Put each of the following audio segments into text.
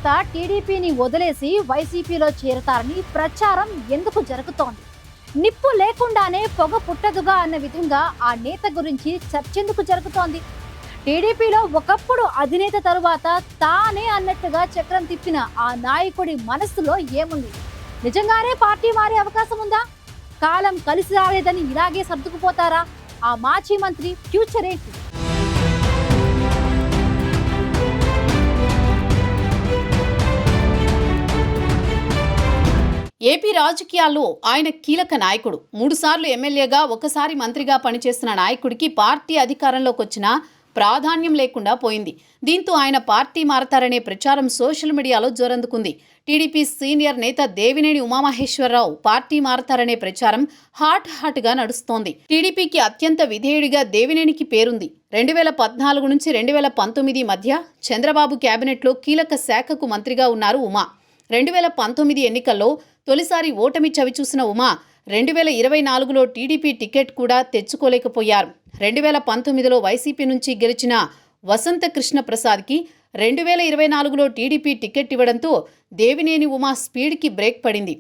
తర్వాత టీడీపీని వదిలేసి వైసీపీలో చేరతారని ప్రచారం ఎందుకు జరుగుతోంది? నిప్పు లేకుండానే పొగ పుట్టదుగా అన్న విధంగా ఆ నేత గురించి చర్చెందుకు జరుగుతోంది? టీడీపీలో ఒకప్పుడు అధినేత తరువాత తానే అన్నట్టుగా చక్రం తిప్పిన ఆ నాయకుడి మనసులో ఏముంది? నిజంగానే పార్టీ మారే అవకాశం ఉందా? కాలం కలిసి రాలేదని ఇలాగే సర్దుకుపోతారా? ఆ మాజీ మంత్రి ఫ్యూచర్ ఏంటి? ఏపీ రాజకీయాల్లో ఆయన కీలక నాయకుడు. 3 సార్లు ఎమ్మెల్యేగా, ఒకసారి మంత్రిగా పనిచేసిన నాయకుడికి పార్టీ అధికారంలోకి వచ్చినా ప్రాధాన్యం లేకుండా పోయింది. దీంతో ఆయన పార్టీ మారతారనే ప్రచారం సోషల్ మీడియాలో జోరందుకుంది. టీడీపీ సీనియర్ నేత దేవినేని ఉమామహేశ్వరరావు పార్టీ మారతారనే ప్రచారం హాట్గా నడుస్తోంది. టీడీపీకి అత్యంత విధేయుడిగా దేవినేనికి పేరుంది. 2014 నుంచి 2019 మధ్య చంద్రబాబు కేబినెట్లో కీలక శాఖకు మంత్రిగా ఉన్నారు ఉమా. 2019 ఎన్నికల్లో తొలిసారి ఓటమి చవిచూసిన ఉమా 2024లో టీడీపీ టికెట్ కూడా తెచ్చుకోలేకపోయారు. 2019లో వైసీపీ నుంచి గెలిచిన వసంత కృష్ణ ప్రసాద్కి 2024లో టీడీపీ టికెట్ ఇవ్వడంతో దేవినేని ఉమా స్పీడ్కి బ్రేక్ పడింది.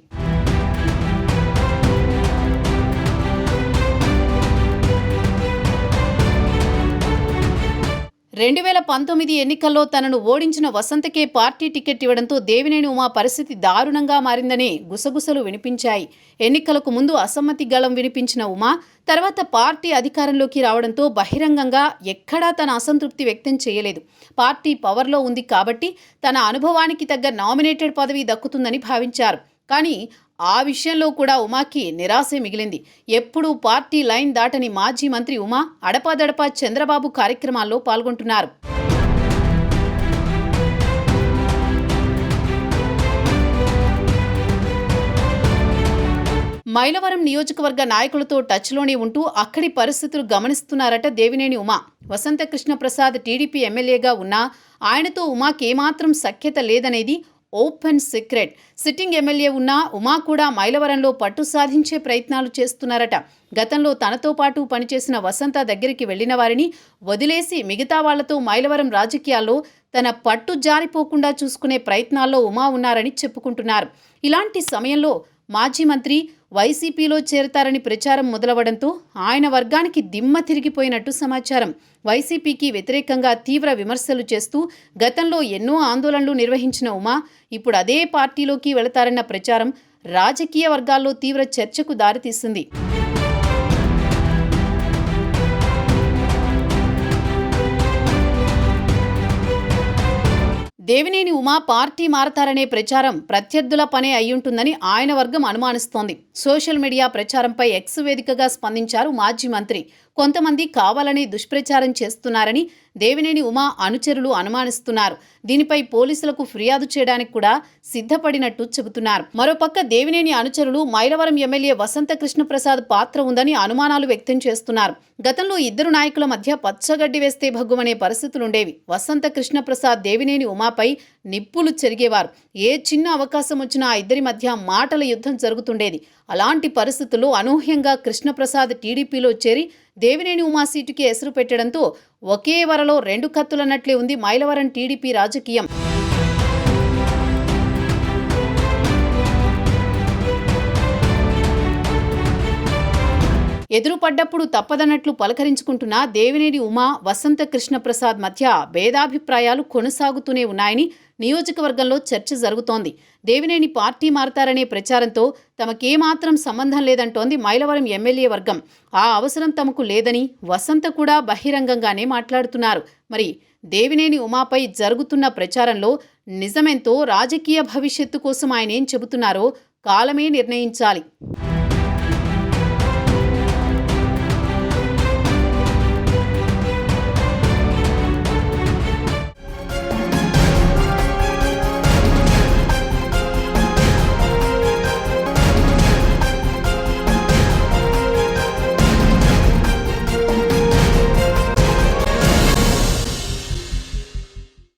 2019 ఎన్నికల్లో తనను ఓడించిన వసంతకే పార్టీ టికెట్ ఇవ్వడంతో దేవినేని ఉమా పరిస్థితి దారుణంగా మారిందని గుసగుసలు వినిపించాయి. ఎన్నికలకు ముందు అసమ్మతి గళం వినిపించిన ఉమా తర్వాత పార్టీ అధికారంలోకి రావడంతో బహిరంగంగా ఎక్కడా తన అసంతృప్తి వ్యక్తం చేయలేదు. పార్టీ పవర్లో ఉంది కాబట్టి తన అనుభవానికి తగ్గ నామినేటెడ్ పదవి దక్కుతుందని భావించారు. కానీ ఆ విషయంలో కూడా ఉమాకి నిరాశే మిగిలింది. ఎప్పుడూ పార్టీ లైన్ దాటని మాజీ మంత్రి ఉమా అడపాదడపా చంద్రబాబు కార్యక్రమాల్లో పాల్గొంటున్నారు. మైలవరం నియోజకవర్గ నాయకులతో టచ్లోనే ఉంటూ అక్కడి పరిస్థితులు గమనిస్తున్నారట దేవినేని ఉమా. వసంత కృష్ణ ప్రసాద్ టీడీపీ ఎమ్మెల్యేగా ఉన్నా ఆయనతో ఉమాకి ఏమాత్రం సఖ్యత లేదనేది ఓపెన్ సీక్రెట్. సిట్టింగ్ ఎమ్మెల్యే ఉన్నా ఉమా కూడా మైలవరంలో పట్టు సాధించే ప్రయత్నాలు చేస్తున్నారట. గతంలో తనతో పాటు పనిచేసిన వసంత దగ్గరికి వెళ్లిన వారిని వదిలేసి మిగతా వాళ్లతో మైలవరం రాజకీయాల్లో తన పట్టు జారిపోకుండా చూసుకునే ప్రయత్నాల్లో ఉమా ఉన్నారని చెప్పుకుంటున్నారు. ఇలాంటి సమయంలో మాజీ మంత్రి వైసీపీలో చేరతారని ప్రచారం మొదలవడంతో ఆయన వర్గానికి దిమ్మ తిరిగిపోయినట్టు సమాచారం. వైసీపీకి వ్యతిరేకంగా తీవ్ర విమర్శలు చేస్తూ గతంలో ఎన్నో ఆందోళనలు నిర్వహించిన ఉమా ఇప్పుడు అదే పార్టీలోకి వెళతారన్న ప్రచారం రాజకీయ వర్గాల్లో తీవ్ర చర్చకు దారితీసింది. దేవినేని ఉమా పార్టీ మారతారనే ప్రచారం ప్రత్యర్థుల పనే అయ్యుంటుందని ఆయన వర్గం అనుమానిస్తోంది. సోషల్ మీడియా ప్రచారంపై ఎక్స్ వేదికగా స్పందించారు మాజీ మంత్రి. కొంతమంది కావాలని దుష్ప్రచారం చేస్తున్నారని దేవినేని ఉమా అనుచరులు అనుమానిస్తున్నారు. దీనిపై పోలీసులకు ఫిర్యాదు చేయడానికి కూడా సిద్ధపడినట్టు చెబుతున్నారు. మరోపక్క దేవినేని అనుచరులు మైలవరం ఎమ్మెల్యే వసంత కృష్ణప్రసాద్ పాత్ర ఉందని అనుమానాలు వ్యక్తం చేస్తున్నారు. గతంలో ఇద్దరు నాయకుల మధ్య పచ్చగడ్డి వేస్తే భగ్గుమనే పరిస్థితులుండేవి. వసంత కృష్ణప్రసాద్ దేవినేని ఉమాపై నిప్పులు చెరిగేవారు. ఏ చిన్న అవకాశం వచ్చినా ఆ ఇద్దరి మధ్య మాటల యుద్ధం జరుగుతుండేది. అలాంటి పరిస్థితుల్లో అనూహ్యంగా కృష్ణప్రసాద్ టీడీపీలో చేరి దేవినేని ఉమా సీటుకి ఎసురు పెట్టడంతో ఒకే వరలో 2 కత్తులన్నట్లే ఉంది మైలవరం టీడీపీ రాజకీయం. ఎదురుపడ్డప్పుడు తప్పదన్నట్లు పలకరించుకుంటున్న దేవినేని ఉమా వసంత కృష్ణప్రసాద్ మధ్య భేదాభిప్రాయాలు కొనసాగుతూనే ఉన్నాయని నియోజకవర్గంలో చర్చ జరుగుతోంది. దేవినేని పార్టీ మారతారనే ప్రచారంతో తమకేమాత్రం సంబంధం లేదంటోంది మైలవరం ఎమ్మెల్యే వర్గం. ఆ అవసరం తమకు లేదని వసంత కూడా బహిరంగంగానే మాట్లాడుతున్నారు. మరి దేవినేని ఉమాపై జరుగుతున్న ప్రచారంలో నిజమెంతో, రాజకీయ భవిష్యత్తు కోసం ఆయన ఏం చెబుతున్నారో కాలమే నిర్ణయించాలి.